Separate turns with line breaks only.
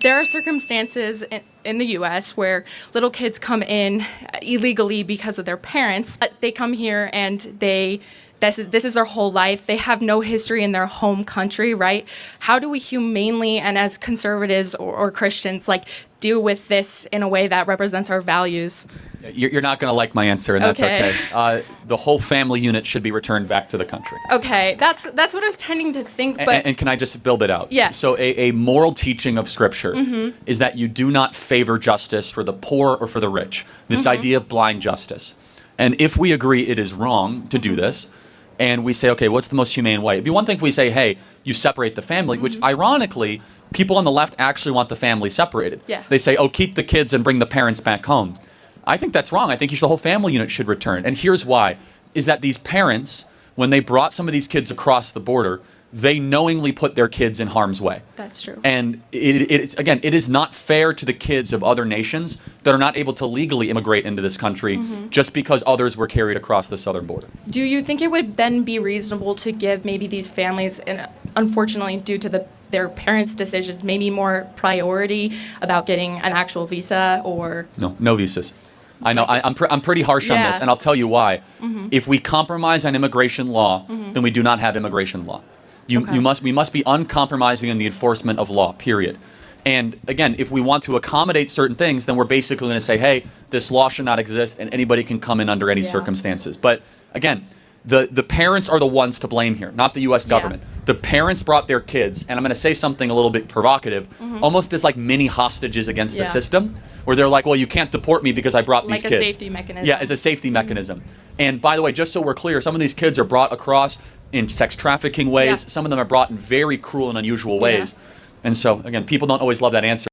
there are circumstances in the U.S. where little kids come in illegally because of their parents. But they come here and this is their whole life. They have no history in their home country, right? How do we humanely and as conservatives or Christians deal with this in a way that represents our values?
You're not going to like my answer, and that's okay. The whole family unit should be returned back to the country.
Okay, that's what I was tending to think. But
and can I just build it out?
Yes.
So a moral teaching of Scripture is that you do not favor justice for the poor or for the rich. This idea of blind justice. And if we agree it is wrong to do this, and we say, okay, what's the most humane way? It'd be one thing if we say, hey, you separate the family, which ironically, people on the left actually want the family separated.
Yeah.
They say, oh, keep the kids and bring the parents back home. I think that's wrong. I think the whole family unit should return. And here's why, is that these parents, when they brought some of these kids across the border, they knowingly put their kids in harm's way.
That's true.
And it is not fair to the kids of other nations that are not able to legally immigrate into this country just because others were carried across the southern border.
Do you think it would then be reasonable to give maybe these families, and unfortunately due to their parents' decisions, maybe more priority about getting an actual visa or?
No visas. I know. I'm pretty harsh on this, and I'll tell you why. If we compromise on immigration law, then we do not have immigration law. We must be uncompromising in the enforcement of law, period. And again, if we want to accommodate certain things, then we're basically going to say, hey, this law should not exist and anybody can come in under any circumstances. But again, the parents are the ones to blame here, not the U.S. government. The parents brought their kids, and I'm going to say something a little bit provocative, almost as like mini hostages against the system, where they're like, well, you can't deport me because I brought these kids.
Like a safety mechanism.
Yeah, as a safety mechanism. And by the way, just so we're clear, some of these kids are brought across in sex trafficking ways. Some of them are brought in very cruel and unusual ways. And so, again, people don't always love that answer.